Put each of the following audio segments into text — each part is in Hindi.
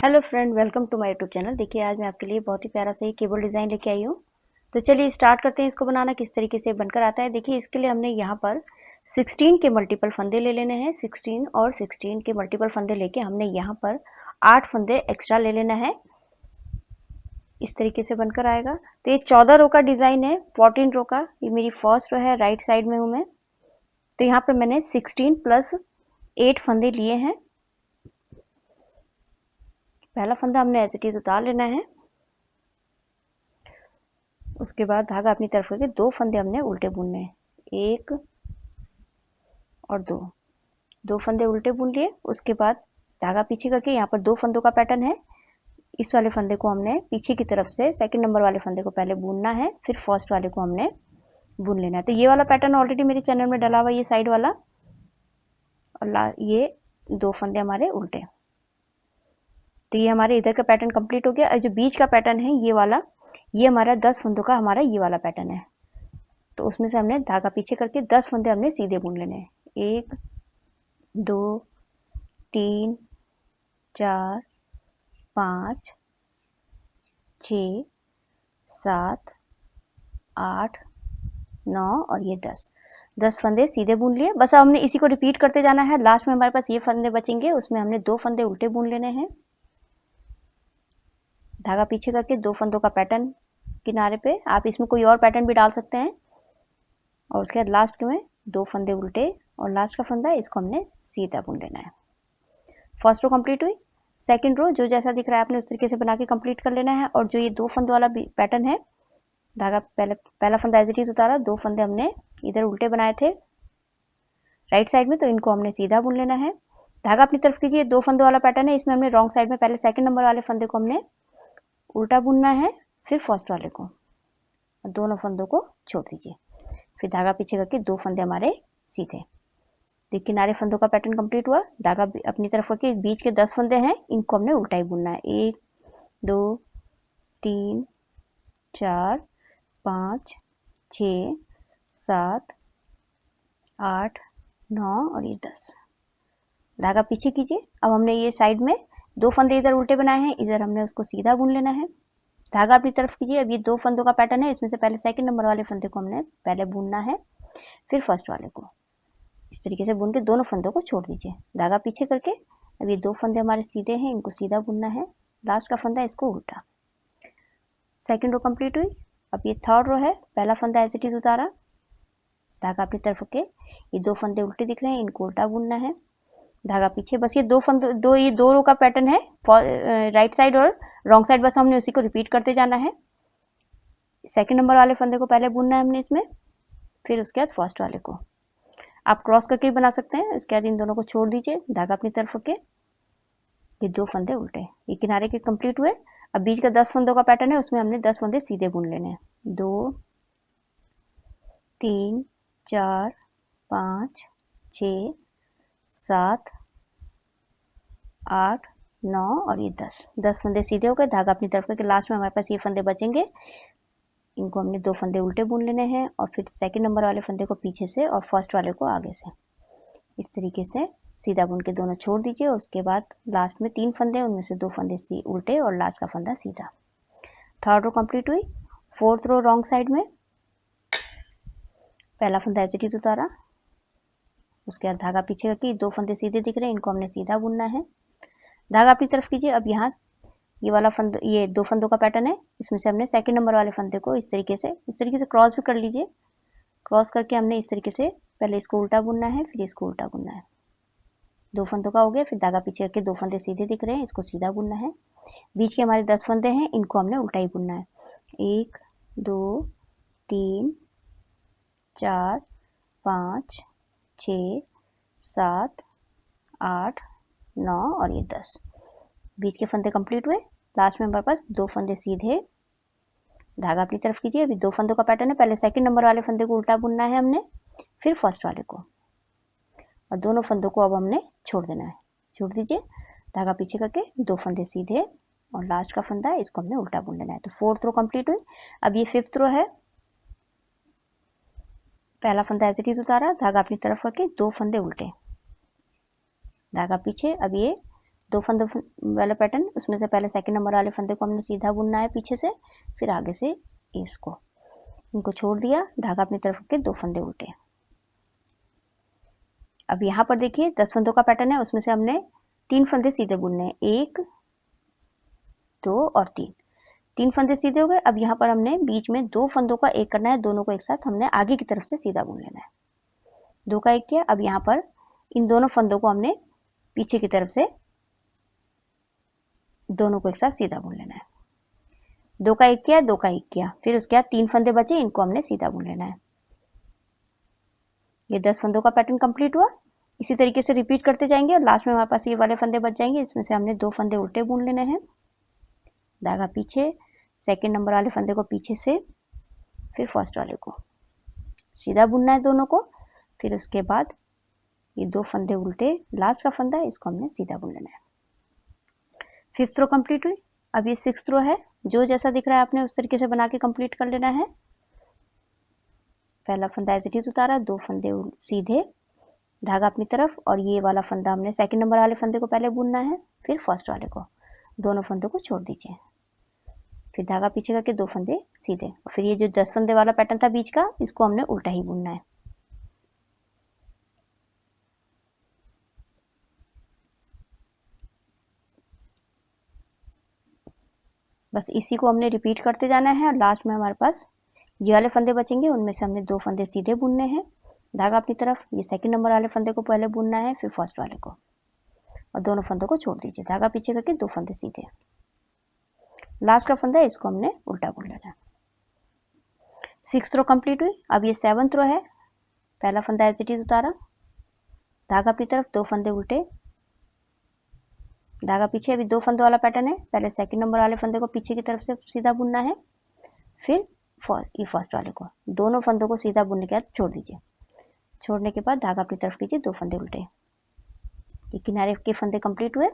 Hello friend, welcome to my YouTube channel. देखिए आज मैं आपके लिए बहुत ही प्यारा सा ये केबल डिज़ाइन लेके आई हूँ। तो चलिए स्टार्ट करते हैं इसको बनाना किस तरीके से बनकर आता है। देखिए इसके लिए हमने यहाँ पर 16 के मल्टीपल फंदे ले लेने हैं। 16 और 16 के मल्टीपल फंदे लेके हमने यहाँ पर 8 फंदे एक्स्ट्रा ले लेना है। इस तरीके से बनकर आएगा। तो ये 14 रो का डिज़ाइन है, 14 रो का। ये मेरी फर्स्ट रो है, राइट साइड में हूँ मैं। तो यहाँ पर मैंने 16 प्लस 8 फंदे लिए हैं। पहला फंदा हमने एज इट इज उतार लेना है। उसके बाद धागा अपनी तरफ करके 2 फंदे हमने उल्टे बुनने हैं, 1 और 2 फंदे उल्टे बुन लिए। उसके बाद धागा पीछे करके यहाँ पर 2 फंदों का पैटर्न है। इस वाले फंदे को हमने पीछे की तरफ से सेकंड नंबर वाले फंदे को पहले बुनना है, फिर फर्स्ट वाले को हमने बुन लेना है। तो ये वाला पैटर्न ऑलरेडी मेरे चैनल में डला हुआ है, ये साइड वाला, और ये 2 फंदे हमारे उल्टे। तो ये हमारे इधर का पैटर्न कंप्लीट हो गया। और जो बीच का पैटर्न है ये वाला, ये हमारा 10 फंदों का हमारा ये वाला पैटर्न है। तो उसमें से हमने धागा पीछे करके 10 फंदे हमने सीधे बुन लेने हैं। 1 2 3 4 5 6 7 8 9 और ये 10 फंदे सीधे बुन लिए। बस अब हमने इसी को रिपीट करते जाना है। लास्ट में हमारे पास ये फंदे बचेंगे, उसमें हमने 2 फंदे उल्टे बुन लेने हैं। धागा पीछे करके 2 फंदों का पैटर्न किनारे पे, आप इसमें कोई और पैटर्न भी डाल सकते हैं। और उसके बाद लास्ट में 2 फंदे उल्टे और लास्ट का फंदा इसको हमने सीधा बुन लेना है। फर्स्ट रो कंप्लीट हुई। सेकंड रो जो जैसा दिख रहा है आपने उस तरीके से बना के कंप्लीट कर लेना है। और जो ये 2 फंदों वाला पैटर्न है, धागा पहला फंदा एज इट इज उतारा, 2 फंदे हमने इधर उल्टे बनाए थे राइट साइड में, तो इनको हमने सीधा बुन लेना है। धागा अपनी तरफ कीजिए, 2 फंदों वाला पैटर्न है, इसमें हमने रॉन्ग साइड में पहले सेकंड नंबर वाले फंदे को हमने उल्टा बुनना है, फिर फर्स्ट वाले को, और दोनों फंदों को छोड़ दीजिए। फिर धागा पीछे करके 2 फंदे हमारे सीधे। देखिए किनारे फंदों का पैटर्न कंप्लीट हुआ। धागा अपनी तरफ करके बीच के 10 फंदे हैं, इनको हमने उल्टा ही बुनना है। 1 2 3 4 5 6 7 8 9 और ये 10। धागा पीछे कीजिए। अब हमने ये साइड में 2 फंदे इधर उल्टे बनाए हैं, इधर हमने उसको सीधा बुन लेना है। धागा अपनी तरफ कीजिए। अब ये 2 फंदों का पैटर्न है, इसमें से पहले सेकंड नंबर वाले फंदे को हमने पहले बुनना है, फिर फर्स्ट वाले को। इस तरीके से बुन के दोनों फंदों को छोड़ दीजिए। धागा पीछे करके अब ये 2 फंदे हमारे सीधे हैं, इनको सीधा बुनना है। लास्ट का फंदा इसको उल्टा। सेकंड रो कंप्लीट हुई। अब ये थर्ड रो है। पहला फंदा एज इट इज उतारा, धागा अपनी तरफ के ये 2 फंदे उल्टे दिख रहे हैं, इनको उल्टा बुनना है। धागा पीछे। बस ये 2 रो का पैटर्न है, राइट साइड और रॉन्ग साइड, बस हमने उसी को रिपीट करते जाना है। सेकंड नंबर वाले फंदे को पहले बुनना है हमने इसमें, फिर उसके बाद फर्स्ट वाले को। आप क्रॉस करके भी बना सकते हैं। उसके बाद इन दोनों को छोड़ दीजिए। धागा अपनी तरफ के ये 2 फंदे उल्टे, ये किनारे के कंप्लीट हुए। अब बीच का 10 फंदों का पैटर्न है, उसमें हमने 10 फंदे सीधे बुन लेने हैं। 2 3 4 5 6 7 8 9 और ये 10 फंदे सीधे हो गए। धागा अपनी तरफ करके लास्ट में हमारे पास ये फंदे बचेंगे, इनको हमने 2 फंदे उल्टे बुन लेने हैं, और फिर सेकंड नंबर वाले फंदे को पीछे से और फर्स्ट वाले को आगे से इस तरीके से सीधा बुन के दोनों छोड़ दीजिए। उसके बाद लास्ट में 3 फंदे, उनमें से 2 फंदे उल्टे और लास्ट का फंदा सीधा। थर्ड रो कंप्लीट हुई। फोर्थ रो रॉन्ग साइड में, पहला फंदा एज इट इज उतारा, उसके बाद धागा पीछे करके 2 फंदे सीधे दिख रहे हैं, इनको हमने सीधा बुनना है। धागा अपनी तरफ कीजिए। अब यहाँ ये वाला फंद, ये 2 फंदों का पैटर्न है, इसमें से हमने सेकंड नंबर वाले फंदे को इस तरीके से क्रॉस भी कर लीजिए। क्रॉस करके हमने इस तरीके से पहले इसको उल्टा बुनना है, फिर इसको उल्टा बुनना है। 2 फंदों का हो गया। फिर धागा पीछे करके 2 फंदे सीधे दिख रहे हैं, इसको सीधा बुनना है। बीच के हमारे 10 फंदे हैं, इनको हमने उल्टा ही बुनना है। 1 2 3 4 5 6 7 8 9 और ये 10। बीच के फंदे कंप्लीट हुए। लास्ट में हमारे पास 2 फंदे सीधे। धागा अपनी तरफ कीजिए। अभी 2 फंदों का पैटर्न है, पहले सेकंड नंबर वाले फंदे को उल्टा बुनना है हमने, फिर फर्स्ट वाले को, और दोनों फंदों को अब हमने छोड़ देना है। छोड़ दीजिए। धागा पीछे करके 2 फंदे सीधे और लास्ट का फंदा है, इसको हमने उल्टा बुन लेना है। तो फोर्थ रो कंप्लीट हुई। अब ये फिफ्थ रो है। पहला फंदा एज इट इज उतारा, धागा अपनी तरफ करके 2 फंदे उल्टे, धागा पीछे। अब ये दो फंदों वाला पैटर्न, उसमें से पहले सेकंड नंबर वाले फंदे को हमने सीधा बुनना है पीछे से, फिर आगे से इसको, इनको छोड़ दिया, धागा अपनी तरफ के 2 फंदे उल्टे। अब यहाँ पर देखिए 10 फंदों का पैटर्न है, उसमें से हमने 3 फंदे सीधे बुनने हैं, 1 2 और 3 फंदे सीधे हो गए। अब यहाँ पर हमने बीच में 2 फंदों का एक करना है, दोनों को एक साथ हमने आगे की तरफ से सीधा बुन लेना है। 2 का एक किया। अब यहाँ पर इन दोनों फंदों को हमने पीछे की तरफ से दोनों को एक साथ सीधा बुन लेना है। 2 का एक किया, 2 का एक किया, फिर उसके बाद 3 फंदे बचे, इनको हमने सीधा बुन लेना है। ये 10 फंदों का पैटर्न कंप्लीट हुआ। इसी तरीके से रिपीट करते जाएंगे और लास्ट में हमारे पास ये वाले फंदे बच जाएंगे, इसमें से हमने 2 फंदे उल्टे बुन लेने हैं, धागा पीछे, सेकंड नंबर वाले फंदे को पीछे से, फिर फर्स्ट वाले को सीधा बुनना है दोनों को, फिर उसके बाद ये 2 फंदे उल्टे, लास्ट का फंदा है इसको हमने सीधा बुन लेना है। 5th रो कंप्लीट हुई। अब ये 6th रो है, जो जैसा दिख रहा है आपने उस तरीके से बना के कंप्लीट कर लेना है। पहला फंदा एज इट इज उतारा, 2 फंदे सीधे, धागा अपनी तरफ, और ये वाला फंदा हमने सेकंड नंबर वाले फंदे को पहले बुनना है, फिर फर्स्ट वाले को, दोनों फंदों को छोड़ दीजिए, फिर धागा पीछे करके 2 फंदे सीधे, और फिर ये जो 10 फंदे वाला पैटर्न था बीच का, इसको हमने उल्टा ही बुनना है। बस इसी को हमने रिपीट करते जाना है और लास्ट में हमारे पास ये वाले फंदे बचेंगे, उनमें से हमने 2 फंदे सीधे बुनने हैं, धागा अपनी तरफ, ये सेकंड नंबर वाले फंदे को पहले बुनना है, फिर फर्स्ट वाले को, और दोनों फंदों को छोड़ दीजिए, धागा पीछे करके 2 फंदे सीधे, लास्ट का फंदा इसको हमने उल्टा बुन लेना है। 6th रो कंप्लीट हुई। अब ये 7th रो है, पहला फंदा एज इट इज उतारा, धागा अपनी तरफ, 2 फंदे उल्टे, धागा पीछे, अभी 2 फंदों वाला पैटर्न है, पहले सेकंड नंबर वाले फंदे को पीछे की तरफ से सीधा बुनना है, फिर ये फर्स्ट वाले को, दोनों फंदों को सीधा बुनने के बाद छोड़ दीजिए, छोड़ने के बाद धागा अपनी तरफ कीजिए, 2 फंदे उल्टे, ये किनारे के फंदे कंप्लीट हुए,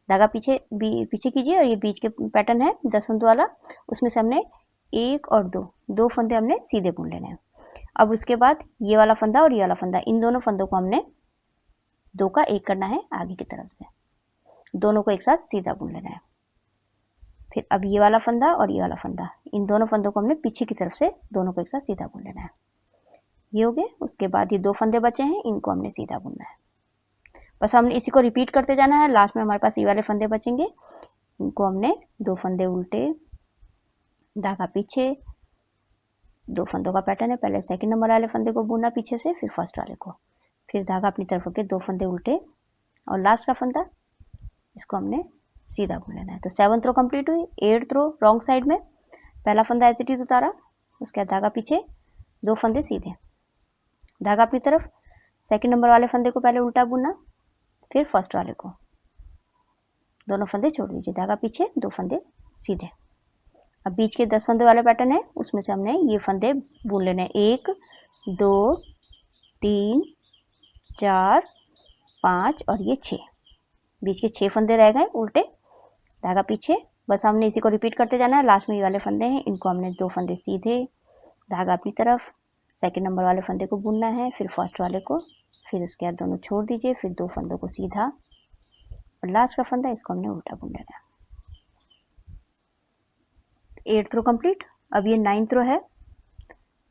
धागा पीछे पीछे कीजिए, और ये बीच के पैटर्न है 10 फंदों वाला, उसमें से हमने 1 और 2 फंदे हमने सीधे बुन लेने हैं। अब उसके बाद ये वाला फंदा और ये वाला फंदा, इन दोनों फंदों को हमने 2 का एक करना है आगे की तरफ से, दोनों को एक साथ सीधा बुन लेना है। फिर अब ये वाला फंदा और ये वाला फंदा, इन दोनों फंदों को हमने पीछे की तरफ से दोनों को एक साथ सीधा बुन लेना है। ये हो गए। उसके बाद ये 2 फंदे बचे हैं, इनको हमने सीधा बुनना है। बस हमने इसी को रिपीट करते जाना है। लास्ट में हमारे पास ये वाले फंदे बचेंगे, इनको हमने 2 फंदे उल्टे, धागा पीछे, 2 फंदों का पैटर्न है, पहले सेकंड नंबर वाले फंदे को बुनना पीछे से, फिर फर्स्ट वाले को, फिर धागा अपनी तरफ के 2 फंदे उल्टे, और लास्ट का फंदा इसको हमने सीधा बुन लेना है। तो 7th रो कंप्लीट हुई। 8th रो रॉन्ग साइड में, पहला फंदा एज इट इज उतारा, उसके बाद धागा पीछे, 2 फंदे सीधे, धागा अपनी तरफ, सेकंड नंबर वाले फंदे को पहले उल्टा बुनना, फिर फर्स्ट वाले को, दोनों फंदे छोड़ दीजिए, धागा पीछे, 2 फंदे सीधे। अब बीच के 10 फंदे वाला पैटर्न है, उसमें से हमने ये फंदे बुन लेने हैं, 1 2 3 4 5 और ये 6, बीच के 6 फंदे रह गए उल्टे, धागा पीछे। बस हमने इसी को रिपीट करते जाना है। लास्ट में ये वाले फंदे हैं, इनको हमने 2 फंदे सीधे, धागा अपनी तरफ, सेकंड नंबर वाले फंदे को बुनना है, फिर फर्स्ट वाले को, फिर उसके बाद दोनों छोड़ दीजिए, फिर 2 फंदों को सीधा, और लास्ट का फंदा इसको हमने उल्टा बुन लेना है। 8th रो कंप्लीट। अब ये 9th रो है,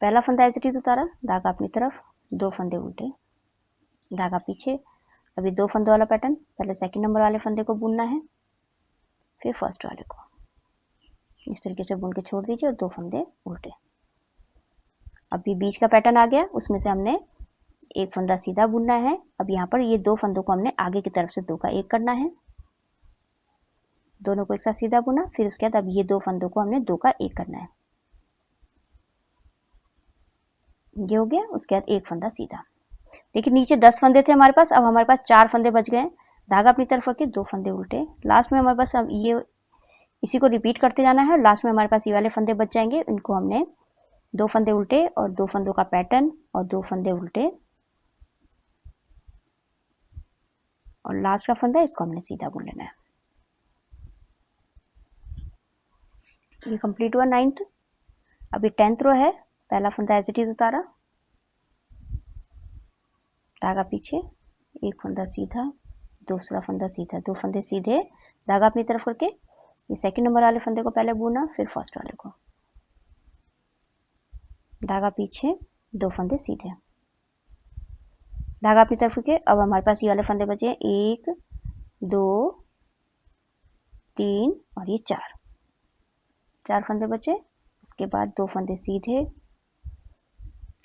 पहला फंदा एज इट इज उतारा, धागा अपनी तरफ, 2 फंदे उल्टे, धागा पीछे, अभी 2 फंदों वाला पैटर्न, पहले सेकंड नंबर वाले फंदे को बुनना है, फिर फर्स्ट वाले को, इस तरीके से बुन के छोड़ दीजिए, और 2 फंदे उल्टे। अभी बीच का पैटर्न आ गया, उसमें से हमने एक फंदा सीधा बुनना है। अब यहाँ पर ये 2 फंदों को हमने आगे की तरफ से 2 का एक करना है, दोनों को एक साथ सीधा बुना, फिर उसके बाद अब ये 2 फंदों को हमने 2 का एक करना है, ये हो गया। उसके बाद एक फंदा सीधा। देखिए नीचे 10 फंदे थे हमारे पास, अब हमारे पास 4 फंदे बच गए, धागा अपनी तरफ रखिए, 2 फंदे उल्टे, लास्ट में हमारे पास अब ये इसी को रिपीट करते जाना है। लास्ट में हमारे पास ये वाले फंदे बच जाएंगे, इनको हमने 2 फंदे उल्टे और 2 फंदों का पैटर्न और 2 फंदे उल्टे, और लास्ट का फंदा इसको हमने सीधा बुन लेना है। ये कंप्लीट हुआ 9th। अभी 10th रो है, पहला फंदा एज इट इज उतारा, धागा पीछे, एक फंदा सीधा, दूसरा फंदा सीधा, 2 फंदे सीधे, धागा अपनी तरफ करके ये सेकंड नंबर वाले फंदे को पहले बुना, फिर फर्स्ट वाले को, धागा पीछे, 2 फंदे सीधे, धागा अपनी तरफ करके। अब हमारे पास ये वाले फंदे बचे हैं 1 2 3 और ये 4 फंदे बचे। उसके बाद 2 फंदे सीधे,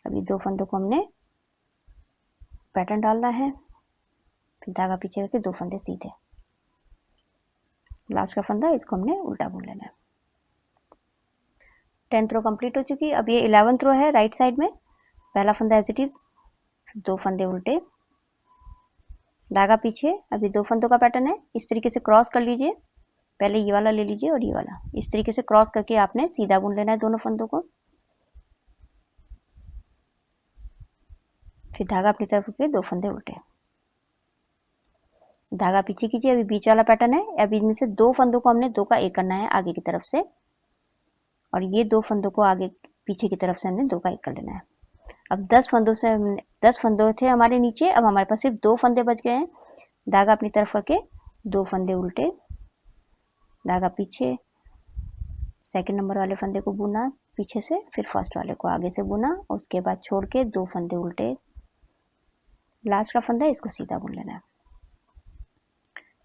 अभी 2 फंदों को हमने पैटर्न डालना है, फिर धागा पीछे करके 2 फंदे सीधे, लास्ट का फंदा इसको हमने उल्टा बुन लेना है। 10th रो कंप्लीट हो चुकी है। अब ये 11th रो है राइट साइड में, पहला फंदा एज इट इज, 2 फंदे उल्टे, धागा पीछे, अभी 2 फंदों का पैटर्न है, इस तरीके से क्रॉस कर लीजिए, पहले ये वाला ले लीजिए और ये वाला, इस तरीके से क्रॉस करके आपने सीधा बुन लेना है दोनों फंदों को, फिर धागा अपनी तरफ के 2 फंदे उल्टे, धागा पीछे कीजिए। अभी बीच वाला पैटर्न है, अभी इनमें से 2 फंदों को हमने 2 का 1 करना है आगे की तरफ से, और ये 2 फंदों को आगे पीछे की तरफ से हमने 2 का 1 कर लेना है। अब 10 फंदों से हमने 10 फंदे थे हमारे नीचे, अब हमारे पास सिर्फ 2 फंदे बच गए हैं, धागा अपनी तरफ करके 2 फंदे उल्टे, धागा पीछे, सेकंड नंबर वाले फंदे को बुना पीछे से, फिर फर्स्ट वाले को आगे से बुना, उसके बाद छोड़ के 2 फंदे उल्टे, लास्ट का फंदा इसको सीधा बुन लेना है।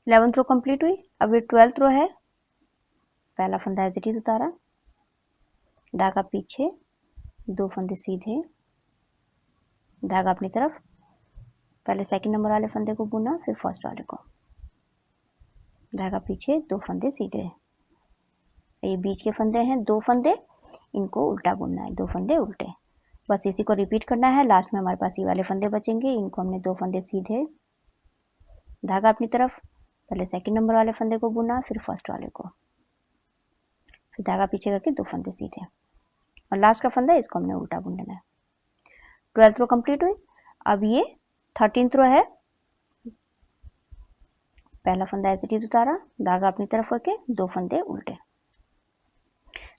11th रो कंप्लीट हुई। अब ये 12th रो है, पहला फंदा एज इट इज उतारा, धागा पीछे, 2 फंदे सीधे, धागा अपनी तरफ, पहले सेकंड नंबर वाले फंदे को बुना, फिर फर्स्ट वाले को, धागा पीछे, 2 फंदे सीधे, ये बीच के फंदे हैं 2 फंदे, इनको उल्टा बुनना है, 2 फंदे उल्टे, बस इसी को रिपीट करना है। लास्ट में हमारे पास ये वाले फंदे बचेंगे, इनको हमने 2 फंदे सीधे, धागा अपनी तरफ, पहले सेकंड नंबर वाले फंदे को बुना, फिर फर्स्ट वाले को, फिर धागा पीछे करके 2 फंदे सीधे, और लास्ट का फंदा इसको हमने उल्टा बुन लेना है। 12th रो कंप्लीट हुई। अब ये 13th रो है, पहला फंदा एज इट इज उतारा, धागा अपनी तरफ करके 2 फंदे उल्टे,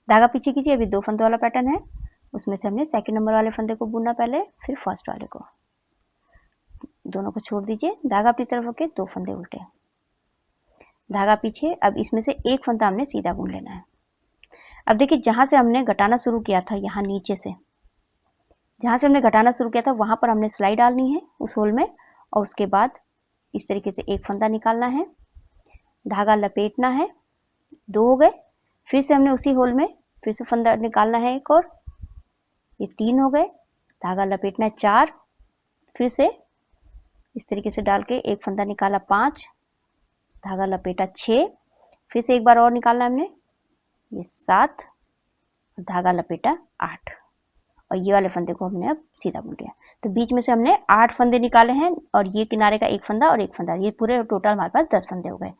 धागा पीछे कीजिए। अभी 2 फंदों वाला पैटर्न है, उसमें से हमने सेकंड नंबर वाले फंदे को बुनना पहले, फिर फर्स्ट वाले को, दोनों को छोड़ दीजिए, धागा अपनी तरफ करके 2 फंदे उल्टे, धागा पीछे। अब इसमें से एक फंदा हमने सीधा बुन लेना है। अब देखिए जहाँ से हमने घटाना शुरू किया था, यहाँ नीचे से जहाँ से हमने घटाना शुरू किया था वहाँ पर हमने सिलाई डालनी है उस होल में, और उसके बाद इस तरीके से एक फंदा निकालना है, धागा लपेटना है, 2 हो गए, फिर से हमने उसी होल में फिर से फंदा निकालना है एक और, ये 3 हो गए, धागा लपेटना है 4, फिर से इस तरीके से डाल के एक फंदा निकाला 5, धागा लपेटा 6, फिर से एक बार और निकालना है हमने, ये 7, धागा लपेटा 8, और ये वाले फंदे को हमने अब सीधा बुन लिया। तो बीच में से हमने 8 फंदे निकाले हैं, और ये किनारे का एक फंदा और एक फंदा, ये पूरे टोटल हमारे पास 10 फंदे हो गए।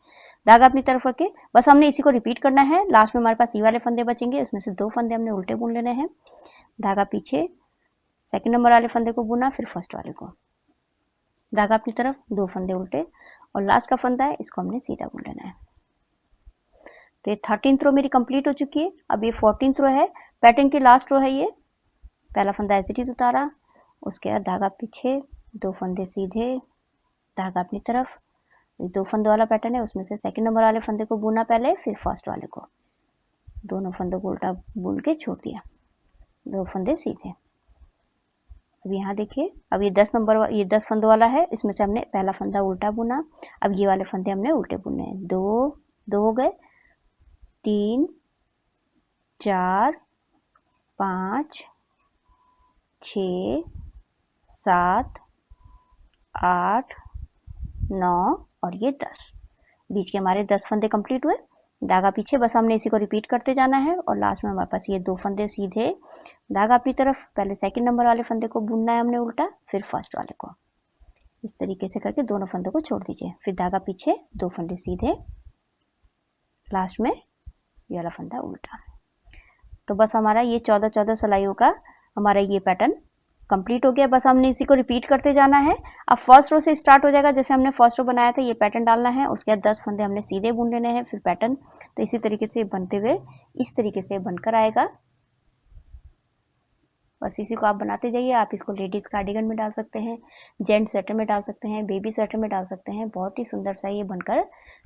धागा अपनी तरफ रख के बस हमने इसी को रिपीट करना है। लास्ट में हमारे पास ये वाले फंदे बचेंगे, उसमें से 2 फंदे हमने उल्टे बुन लेने हैं, धागा पीछे, सेकंड नंबर वाले फंदे को बुना, फिर फर्स्ट वाले को, धागा अपनी तरफ, 2 फंदे उल्टे, और लास्ट का फंदा है इसको हमने सीधा बुन लेना है। तो ये 13th रो मेरी कंप्लीट हो चुकी है। अब ये 14th रो है, पैटर्न की लास्ट रो है ये, पहला फंदा एज इट इज उतारा, उसके बाद धागा पीछे, 2 फंदे सीधे, धागा अपनी तरफ, 2 फंदों वाला पैटर्न है, उसमें से सेकंड नंबर वाले फंदे को बुना पहले, फिर फर्स्ट वाले को, दोनों फंदों को उल्टा बुन के छोड़ दिया, 2 फंदे सीधे। अब यहाँ देखिए, अब ये 10 फंदों वाला है, इसमें से हमने पहला फंदा उल्टा बुना, अब ये वाले फंदे हमने उल्टे बुने हैं, 2 हो गए, 3 4 5 6 7 8 9 और ये 10, बीच के हमारे 10 फंदे कंप्लीट हुए। धागा पीछे, बस हमने इसी को रिपीट करते जाना है, और लास्ट में हमारे पास ये 2 फंदे सीधे, धागा अपनी तरफ, पहले सेकंड नंबर वाले फंदे को बुनना है हमने उल्टा, फिर फर्स्ट वाले को, इस तरीके से करके दोनों फंदों को छोड़ दीजिए, फिर धागा पीछे, 2 फंदे सीधे, लास्ट में ये वाला फंदा उल्टा। तो बस हमारा ये 14 सिलाइयों का हमारा ये पैटर्न कंप्लीट हो गया। बस हमने इसी को रिपीट करते जाना है। अब फर्स्ट रो से स्टार्ट हो जाएगा, जैसे हमने फर्स्ट रो बनाया था, ये पैटर्न डालना है, उसके बाद 10 फंदे हमने सीधे बुन लेने हैं, फिर पैटर्न, तो इसी तरीके से बनते हुए इस तरीके से बनकर आएगा। बस इसी को आप बनाते जाइए। आप इसको लेडीज़ कार्डिगन में डाल सकते हैं, जेंट स्वेटर में डाल सकते हैं, बेबी स्वेटर में डाल सकते हैं। बहुत ही सुंदर सा ये बनकर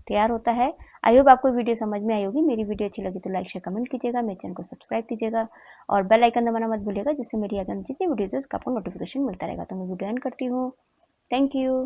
तैयार होता है। आई होप आपको वीडियो समझ में आई होगी। मेरी वीडियो अच्छी लगी तो लाइक शेयर कमेंट कीजिएगा, मेरे चैनल को सब्सक्राइब कीजिएगा और बेल आइकन दबाना मत भूलिएगा, जिससे मेरी आगे जितनी वीडियोज़ है उसका आपको नोटिफिकेशन मिलता रहेगा। तो मैं वीडियो एंड करती हूँ। Thank you.